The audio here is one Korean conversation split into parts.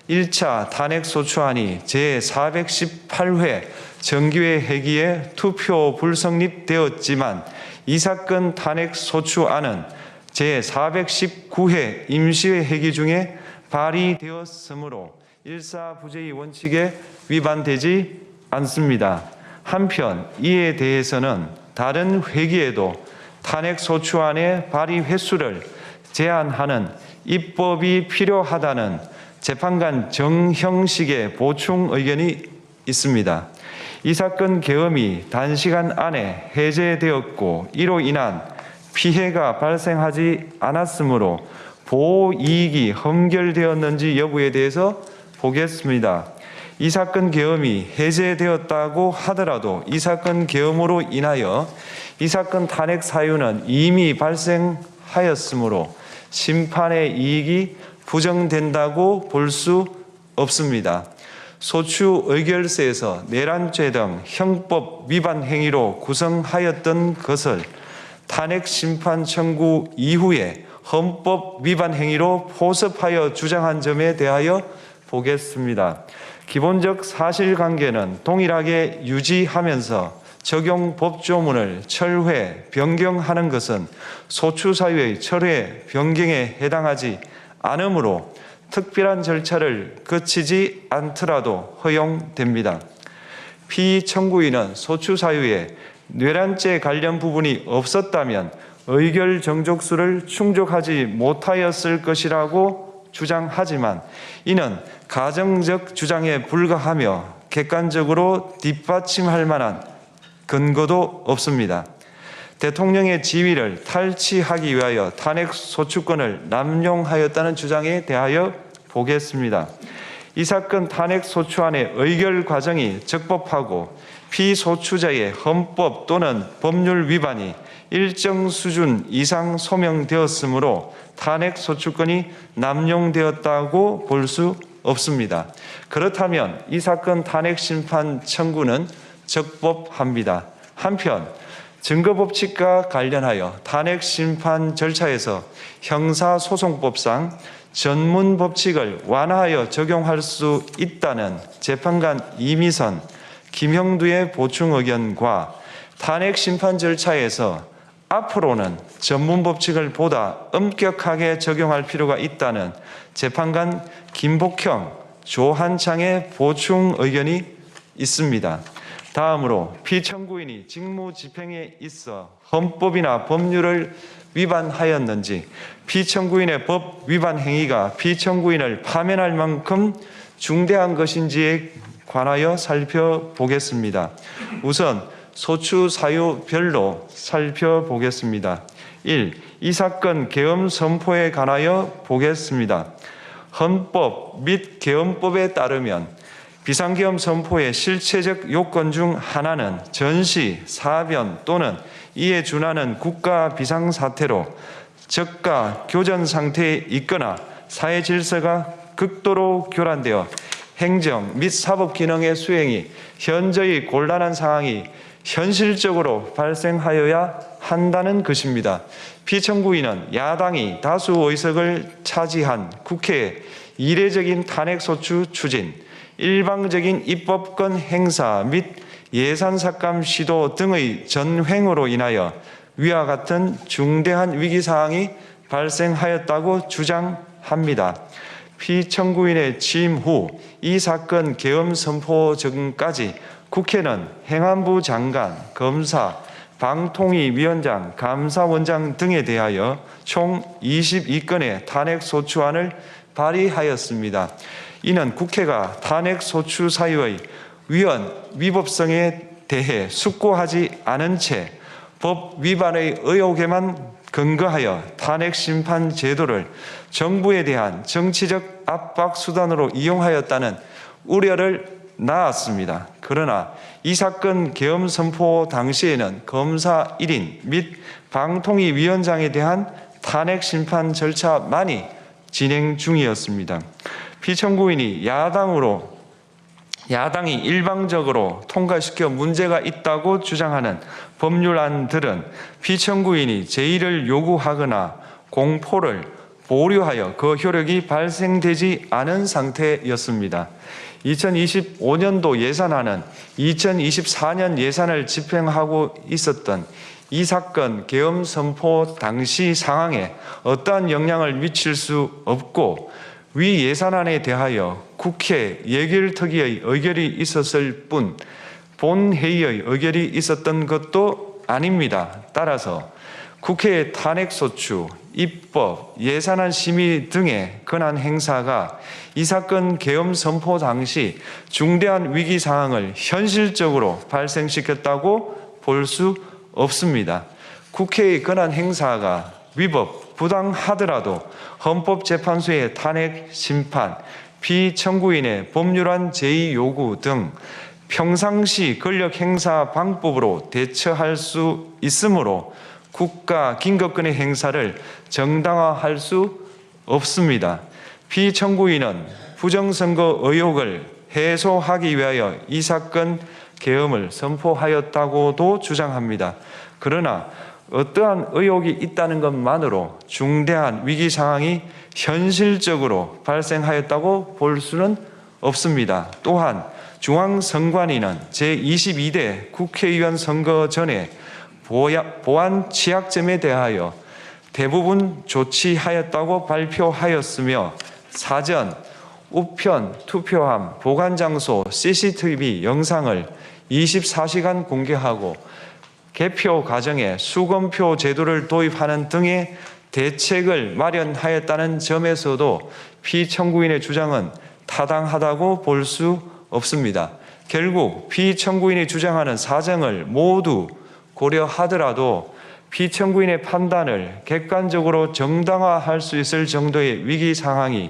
1차 탄핵소추안이 제418회 정기회 회기에 투표 불성립되었지만 이 사건 탄핵소추안은 제419회 임시회 회기 중에 발의되었으므로 일사부재의 원칙에 위반되지 않습니다. 한편 이에 대해서는 다른 회기에도 탄핵소추안의 발의 횟수를 제한하는 입법이 필요하다는 재판관 정형식의 보충 의견이 있습니다. 이 사건 계엄이 단시간 안에 해제되었고 이로 인한 피해가 발생하지 않았으므로 보호 이익이 헌결되었는지 여부에 대해서 보겠습니다. 이 사건 계엄이 해제되었다고 하더라도 이 사건 계엄으로 인하여 이 사건 탄핵 사유는 이미 발생하였으므로 심판의 이익이 부정된다고 볼 수 없습니다. 소추 의결서에서 내란죄 등 형법 위반 행위로 구성하였던 것을 탄핵 심판 청구 이후에 헌법 위반 행위로 포섭하여 주장한 점에 대하여 보겠습니다. 기본적 사실관계는 동일하게 유지하면서 적용 법조문을 철회, 변경하는 것은 소추사유의 철회, 변경에 해당하지 않으므로 특별한 절차를 거치지 않더라도 허용됩니다. 피청구인은 소추사유에 내란죄 관련 부분이 없었다면 의결 정족수를 충족하지 못하였을 것이라고 주장하지만 이는 가정적 주장에 불과하며 객관적으로 뒷받침할 만한 근거도 없습니다. 대통령의 지위를 탈취하기 위하여 탄핵소추권을 남용하였다는 주장에 대하여 보겠습니다. 이 사건 탄핵소추안의 의결 과정이 적법하고 피소추자의 헌법 또는 법률 위반이 일정 수준 이상 소명되었으므로 탄핵소추권이 남용되었다고 볼 수 없습니다. 그렇다면 이 사건 탄핵심판 청구는 적법합니다. 한편 증거법칙과 관련하여 탄핵심판 절차에서 형사소송법상 전문법칙을 완화하여 적용할 수 있다는 재판관 이미선, 김형두의 보충 의견과 탄핵심판 절차에서 앞으로는 전문법칙을 보다 엄격하게 적용할 필요가 있다는 재판관 김복형, 조한창의 보충 의견이 있습니다. 다음으로 피청구인이 직무집행에 있어 헌법이나 법률을 위반하였는지 피청구인의 법 위반 행위가 피청구인을 파면할 만큼 중대한 것인지에 관하여 살펴보겠습니다. 우선 소추 사유별로 살펴보겠습니다. 1. 이 사건 계엄 선포에 관하여 보겠습니다. 헌법 및 계엄법에 따르면 비상계엄 선포의 실체적 요건 중 하나는 전시, 사변 또는 이에 준하는 국가 비상사태로 저가 교전 상태에 있거나 사회 질서가 극도로 교란되어 행정 및 사법 기능의 수행이 현저히 곤란한 상황이 현실적으로 발생하여야 한다는 것입니다. 피청구인은 야당이 다수 의석을 차지한 국회의 이례적인 탄핵소추 추진, 일방적인 입법권 행사 및 예산삭감 시도 등의 전횡으로 인하여 위와 같은 중대한 위기사항이 발생하였다고 주장합니다. 피청구인의 취임 후 이 사건 계엄 선포 전까지 국회는 행안부 장관, 검사, 방통위위원장, 감사원장 등에 대하여 총 22건의 탄핵소추안을 발의하였습니다. 이는 국회가 탄핵소추 사유의 위법성에 대해 숙고하지 않은 채 법 위반의 의혹에만 근거하여 탄핵심판 제도를 정부에 대한 정치적 압박 수단으로 이용하였다는 우려를 낳았습니다. 그러나 이 사건 계엄 선포 당시에는 검사 1인 및 방통위위원장에 대한 탄핵심판 절차만이 진행 중이었습니다. 피청구인이 야당이 일방적으로 통과시켜 문제가 있다고 주장하는 법률안들은 피청구인이 제의를 요구하거나 공포를 보류하여 그 효력이 발생되지 않은 상태였습니다. 2025년도 예산안은 2024년 예산을 집행하고 있었던 이 사건 계엄 선포 당시 상황에 어떠한 영향을 미칠 수 없고 위 예산안에 대하여 국회 예결특위의 의결이 있었을 뿐 본회의의 의결이 있었던 것도 아닙니다. 따라서 국회의 탄핵소추, 입법, 예산안 심의 등의 권한 행사가 이 사건 계엄 선포 당시 중대한 위기 상황을 현실적으로 발생시켰다고 볼 수 없습니다. 국회의 권한 행사가 위법, 부당하더라도 헌법재판소의 탄핵 심판, 피청구인의 법률안 제의 요구 등 평상시 권력 행사 방법으로 대처할 수 있으므로 국가 긴급권의 행사를 정당화할 수 없습니다. 피청구인은 부정선거 의혹을 해소하기 위하여 이 사건 계엄을 선포하였다고도 주장합니다. 그러나 어떠한 의혹이 있다는 것만으로 중대한 위기 상황이 현실적으로 발생하였다고 볼 수는 없습니다. 또한 중앙선관위는 제22대 국회의원 선거 전에 보안 취약점에 대하여 대부분 조치하였다고 발표하였으며 사전, 우편, 투표함, 보관장소, CCTV 영상을 24시간 공개하고 개표 과정에 수검표 제도를 도입하는 등의 대책을 마련하였다는 점에서도 피청구인의 주장은 타당하다고 볼 수 없습니다. 결국 피청구인이 주장하는 사정을 모두 고려하더라도 피청구인의 판단을 객관적으로 정당화할 수 있을 정도의 위기 상황이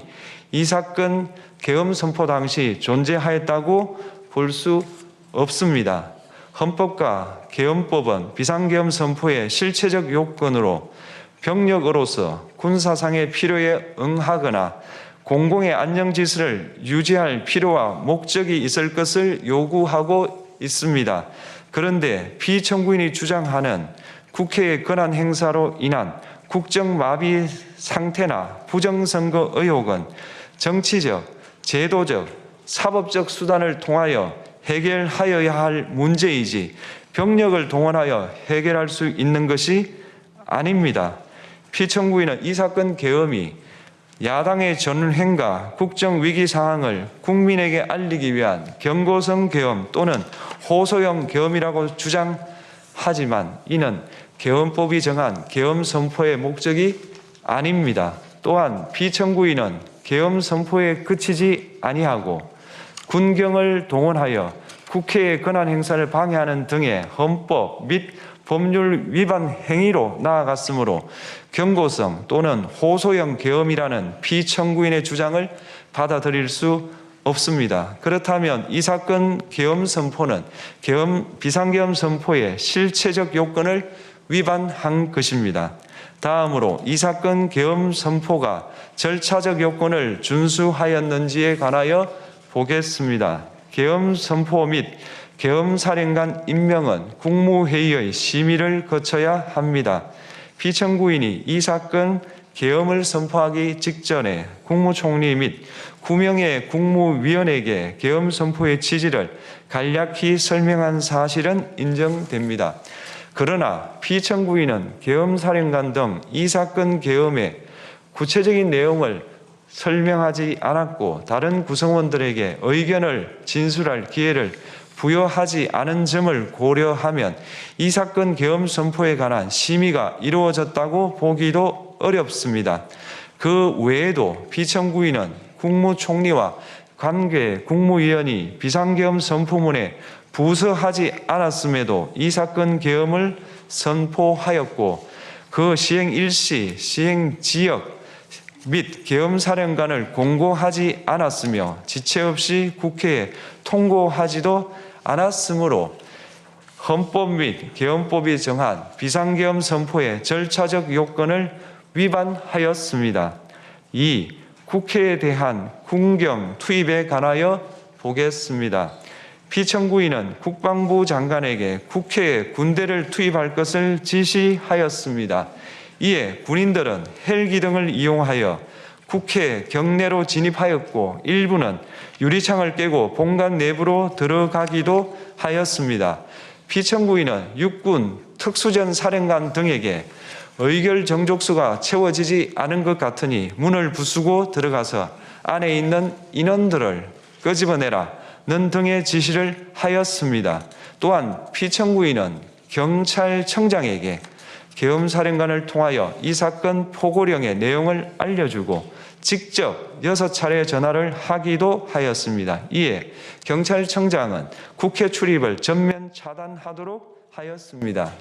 이 사건 계엄 선포 당시 존재하였다고 볼 수 없습니다. 헌법과 계엄법은 비상계엄 선포의 실체적 요건으로 병력으로서 군사상의 필요에 응하거나 공공의 안정질서를 유지할 필요와 목적이 있을 것을 요구하고 있습니다. 그런데 피청구인이 주장하는 국회의 권한 행사로 인한 국정마비 상태나 부정선거 의혹은 정치적, 제도적, 사법적 수단을 통하여 해결하여야 할 문제이지 병력을 동원하여 해결할 수 있는 것이 아닙니다. 피청구인은 이 사건 계엄이 야당의 전횡과 국정위기 상황을 국민에게 알리기 위한 경고성 계엄 또는 호소형 계엄이라고 주장하지만 이는 계엄법이 정한 계엄 선포의 목적이 아닙니다. 또한 피청구인은 계엄 선포에 그치지 아니하고 군경을 동원하여 국회의 권한 행사를 방해하는 등의 헌법 및 법률 위반 행위로 나아갔으므로 경고성 또는 호소형 계엄이라는 피청구인의 주장을 받아들일 수 없습니다. 그렇다면 이 사건 계엄 선포는 비상계엄 선포의 실체적 요건을 위반한 것입니다. 다음으로 이 사건 계엄 선포가 절차적 요건을 준수하였는지에 관하여 보겠습니다. 계엄 선포 및 계엄사령관 임명은 국무회의의 심의를 거쳐야 합니다. 피청구인이 이 사건 계엄을 선포하기 직전에 국무총리 및 9명의 국무위원에게 계엄 선포의 취지를 간략히 설명한 사실은 인정됩니다. 그러나 피청구인은 계엄사령관 등 이 사건 계엄의 구체적인 내용을 설명하지 않았고 다른 구성원들에게 의견을 진술할 기회를 부여하지 않은 점을 고려하면 이 사건 계엄 선포에 관한 심의가 이루어졌다고 보기도 어렵습니다. 그 외에도 피청구인은 국무총리와 관계 국무위원이 비상계엄 선포문에 부서하지 않았음에도 이 사건 계엄을 선포하였고 그 시행 일시, 시행 지역 및 계엄사령관을 공고하지 않았으며 지체 없이 국회에 통고하지도 않았으므로 헌법 및 계엄법이 정한 비상계엄 선포의 절차적 요건을 위반하였습니다. 2. 국회에 대한 군경 투입에 관하여 보겠습니다. 피청구인은 국방부 장관에게 국회에 군대를 투입할 것을 지시하였습니다. 이에 군인들은 헬기 등을 이용하여 국회 경내로 진입하였고 일부는 유리창을 깨고 본관 내부로 들어가기도 하였습니다. 피청구인은 육군 특수전 사령관 등에게 의결 정족수가 채워지지 않은 것 같으니 문을 부수고 들어가서 안에 있는 인원들을 끄집어내라는 등의 지시를 하였습니다. 또한 피청구인은 경찰청장에게 계엄사령관을 통하여 이 사건 포고령의 내용을 알려주고 직접 6차례 전화를 하기도 하였습니다. 이에 경찰청장은 국회 출입을 전면 차단하도록 하였습니다.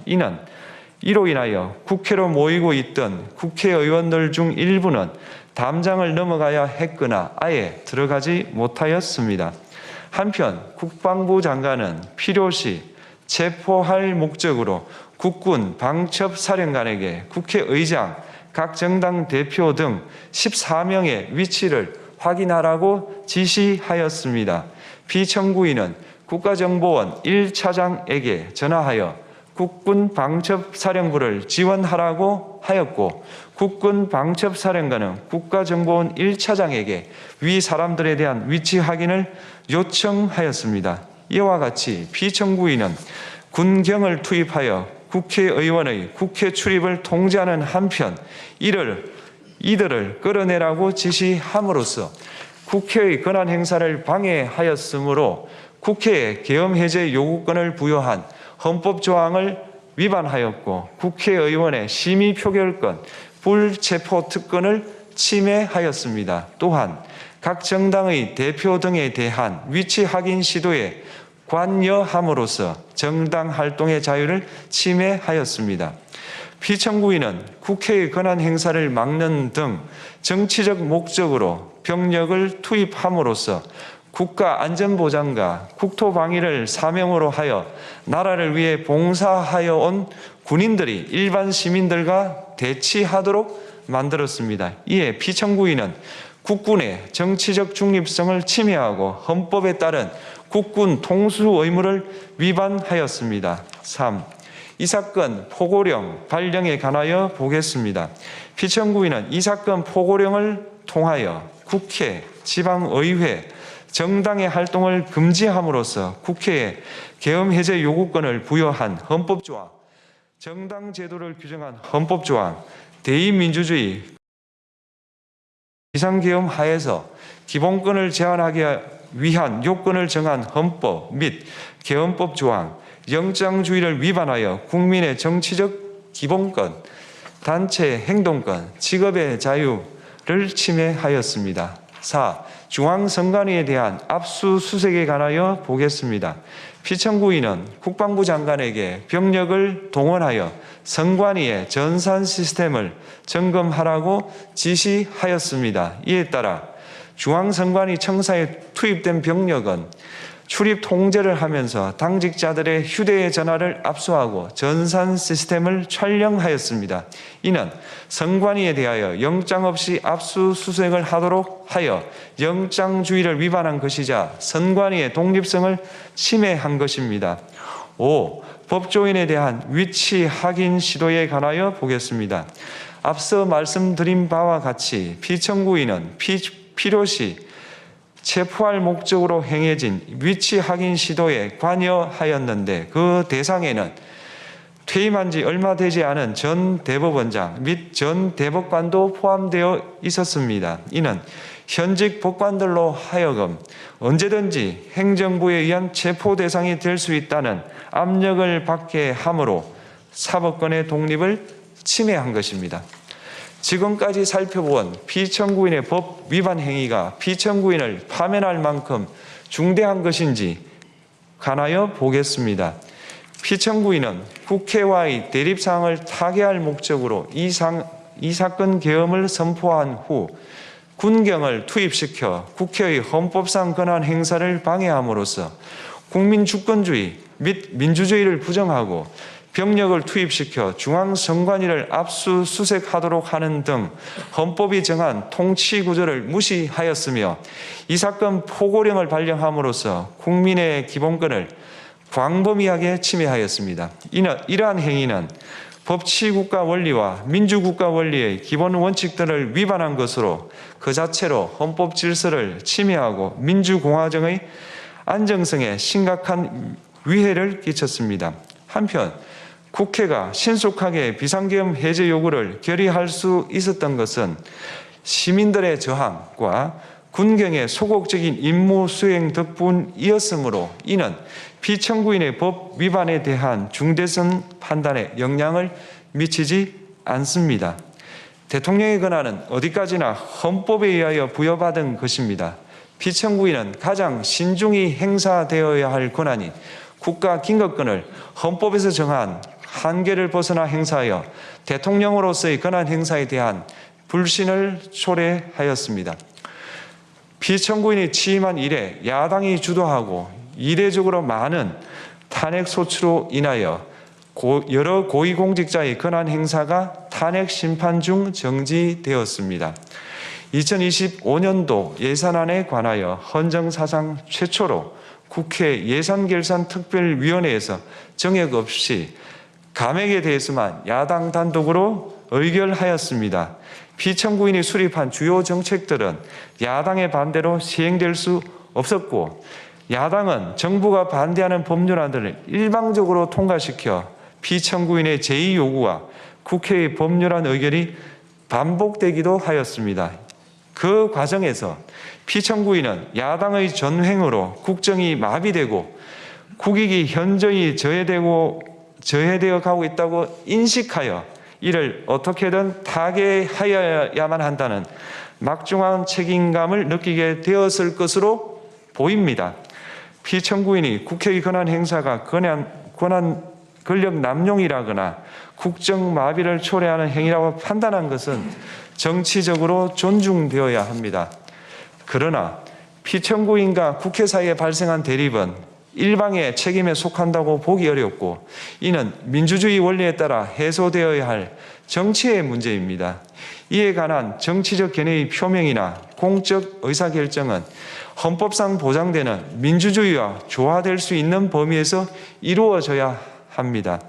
이로 인하여 국회로 모이고 있던 국회의원들 중 일부는 담장을 넘어가야 했거나 아예 들어가지 못하였습니다. 한편 국방부 장관은 필요시 체포할 목적으로 국군 방첩사령관에게 국회의장, 각 정당 대표 등 14명의 위치를 확인하라고 지시하였습니다. 피청구인은 국가정보원 1차장에게 전화하여 국군 방첩사령부를 지원하라고 하였고 국군 방첩사령관은 국가정보원 1차장에게 위 사람들에 대한 위치 확인을 요청하였습니다. 이와 같이 피청구인은 군경을 투입하여 국회의원의 국회 출입을 통제하는 한편 이들을 끌어내라고 지시함으로써 국회의 권한 행사를 방해하였으므로 국회에 계엄 해제 요구권을 부여한 헌법 조항을 위반하였고 국회의원의 심의 표결권, 불체포 특권을 침해하였습니다. 또한 각 정당의 대표 등에 대한 위치 확인 시도에 관여함으로써 정당 활동의 자유를 침해하였습니다. 피청구인은 국회의 권한 행사를 막는 등 정치적 목적으로 병력을 투입함으로써 국가 안전보장과 국토방위를 사명으로 하여 나라를 위해 봉사하여 온 군인들이 일반 시민들과 대치하도록 만들었습니다. 이에 피청구인은 국군의 정치적 중립성을 침해하고 헌법에 따른 국군 통수 의무를 위반하였습니다. 3. 이 사건 포고령 발령에 관하여 보겠습니다. 피청구인은 이 사건 포고령을 통하여 국회, 지방의회, 정당의 활동을 금지함으로써 국회에 계엄 해제 요구권을 부여한 헌법조항, 정당 제도를 규정한 헌법조항, 대의민주주의 비상계엄 하에서 기본권을 제한하기 위한 요건을 정한 헌법 및 계엄법 조항, 영장주의를 위반하여 국민의 정치적 기본권, 단체 행동권, 직업의 자유를 침해하였습니다. 4. 중앙선관위에 대한 압수수색에 관하여 보겠습니다. 피청구인은 국방부 장관에게 병력을 동원하여 선관위의 전산 시스템을 점검하라고 지시하였습니다. 이에 따라 중앙선관위 청사에 투입된 병력은 출입 통제를 하면서 당직자들의 휴대 전화를 압수하고 전산 시스템을 촬영하였습니다. 이는 선관위에 대하여 영장 없이 압수수색을 하도록 하여 영장주의를 위반한 것이자 선관위의 독립성을 침해한 것입니다. 5. 법조인에 대한 위치 확인 시도에 관하여 보겠습니다. 앞서 말씀드린 바와 같이 피청구인은 필요시 체포할 목적으로 행해진 위치 확인 시도에 관여하였는데 그 대상에는 퇴임한 지 얼마 되지 않은 전 대법원장 및 전 대법관도 포함되어 있었습니다. 이는 현직 법관들로 하여금 언제든지 행정부에 의한 체포 대상이 될 수 있다는 압력을 받게 함으로 사법권의 독립을 침해한 것입니다. 지금까지 살펴본 피청구인의 법 위반 행위가 피청구인을 파면할 만큼 중대한 것인지 관하여 보겠습니다. 피청구인은 국회와의 대립사항을 타개할 목적으로 이 사건 계엄을 선포한 후 군경을 투입시켜 국회의 헌법상 권한 행사를 방해함으로써 국민 주권주의 및 민주주의를 부정하고 병력을 투입시켜 중앙선관위를 압수수색하도록 하는 등 헌법이 정한 통치구조를 무시하였으며 이 사건 포고령을 발령함으로써 국민의 기본권을 광범위하게 침해하였습니다. 이러한 행위는 법치국가 원리와 민주국가 원리의 기본 원칙들을 위반한 것으로 그 자체로 헌법 질서를 침해하고 민주공화정의 안정성에 심각한 위해를 끼쳤습니다. 한편 국회가 신속하게 비상계엄 해제 요구를 결의할 수 있었던 것은 시민들의 저항과 군경의 소극적인 임무 수행 덕분이었으므로 이는 피청구인의 법 위반에 대한 중대성 판단에 영향을 미치지 않습니다. 대통령의 권한은 어디까지나 헌법에 의하여 부여받은 것입니다. 피청구인은 가장 신중히 행사되어야 할 권한인 국가 긴급권을 헌법에서 정한 한계를 벗어나 행사하여 대통령으로서의 권한 행사에 대한 불신을 초래하였습니다. 피청구인이 취임한 이래 야당이 주도하고 이례적으로 많은 탄핵 소추로 인하여 여러 고위공직자의 권한 행사가 탄핵 심판 중 정지되었습니다. 2025년도 예산안에 관하여 헌정사상 최초로 국회 예산결산특별위원회에서 정액 없이 감액에 대해서만 야당 단독으로 의결하였습니다. 피청구인이 수립한 주요 정책들은 야당의 반대로 시행될 수 없었고 야당은 정부가 반대하는 법률안들을 일방적으로 통과시켜 피청구인의 제의 요구와 국회의 법률안 의결이 반복되기도 하였습니다. 그 과정에서 피청구인은 야당의 전횡으로 국정이 마비되고 국익이 현저히 저해되어 가고 있다고 인식하여 이를 어떻게든 타개하여야만 한다는 막중한 책임감을 느끼게 되었을 것으로 보입니다. 피청구인이 국회의 권한 행사가 권력 남용이라거나 국정 마비를 초래하는 행위라고 판단한 것은 정치적으로 존중되어야 합니다. 그러나 피청구인과 국회 사이에 발생한 대립은 일방의 책임에 속한다고 보기 어렵고 이는 민주주의 원리에 따라 해소되어야 할 정치의 문제입니다. 이에 관한 정치적 견해의 표명이나 공적 의사결정은 헌법상 보장되는 민주주의와 조화될 수 있는 범위에서 이루어져야 합니다.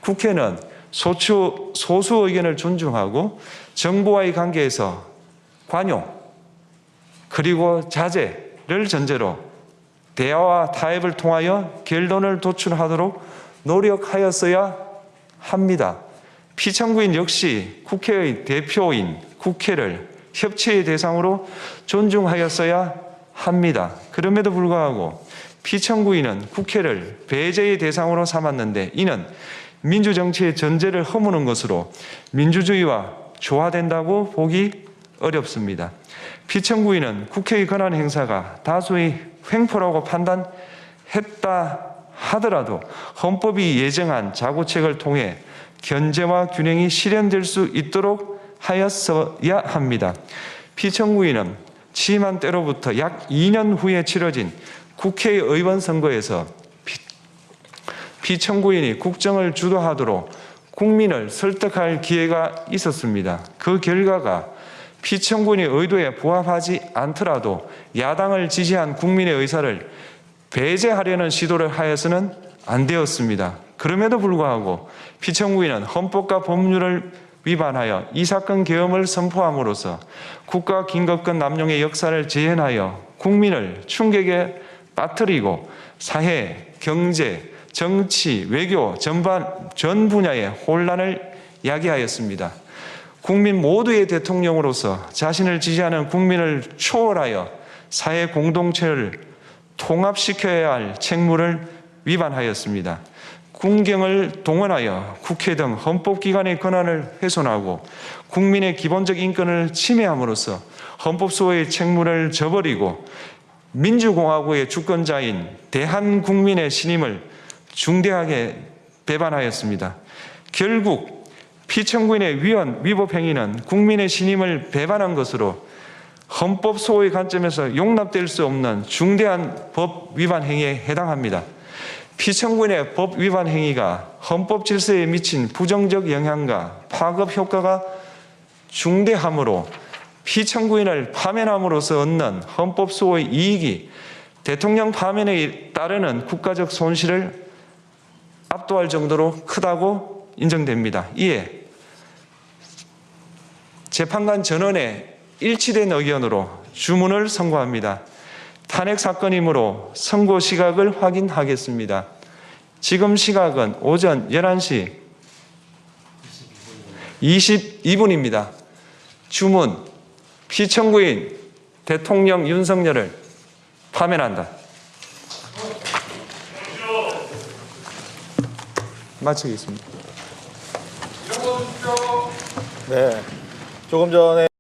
국회는 소수 의견을 존중하고 정부와의 관계에서 관용 그리고 자제를 전제로 대화와 타협을 통하여 결론을 도출하도록 노력하였어야 합니다. 피청구인 역시 국회의 대표인 국회를 협치의 대상으로 존중하였어야 합니다. 그럼에도 불구하고 피청구인은 국회를 배제의 대상으로 삼았는데 이는 민주정치의 전제를 허무는 것으로 민주주의와 조화된다고 보기 어렵습니다. 피청구인은 국회의 권한 행사가 다수의 횡포라고 판단했다 하더라도 헌법이 예정한 자구책을 통해 견제와 균형이 실현될 수 있도록 하였어야 합니다. 피청구인은 취임한 때로부터 약 2년 후에 치러진 국회의원 선거에서 피청구인이 국정을 주도하도록 국민을 설득할 기회가 있었습니다. 그 결과가 피청구인의 의도에 부합하지 않더라도 야당을 지지한 국민의 의사를 배제하려는 시도를 하여서는 안 되었습니다. 그럼에도 불구하고 피청구인은 헌법과 법률을 위반하여 이 사건 계엄을 선포함으로써 국가 긴급권 남용의 역사를 재현하여 국민을 충격에 빠뜨리고 사회, 경제, 정치, 외교 전 분야의 혼란을 야기하였습니다. 국민 모두의 대통령으로서 자신을 지지하는 국민을 초월하여 사회 공동체를 통합시켜야 할 책무를 위반하였습니다. 군경을 동원하여 국회 등 헌법기관의 권한을 훼손하고 국민의 기본적 인권을 침해함으로써 헌법소의 책무를 저버리고 민주공화국의 주권자인 대한국민의 신임을 중대하게 배반하였습니다. 결국 피청구인의 위법 행위는 국민의 신임을 배반한 것으로 헌법소의 관점에서 용납될 수 없는 중대한 법 위반 행위에 해당합니다. 피청구인의 법 위반 행위가 헌법 질서에 미친 부정적 영향과 파급 효과가 중대하므로 피청구인을 파면함으로써 얻는 헌법소의 이익이 대통령 파면에 따르는 국가적 손실을 압도할 정도로 크다고 인정됩니다. 이에 재판관 전원의 일치된 의견으로 주문을 선고합니다. 탄핵 사건이므로 선고 시각을 확인하겠습니다. 지금 시각은 오전 11시 22분입니다. 주문, 피청구인 대통령 윤석열을 파면한다. 마치겠습니다. 네, 조금 전에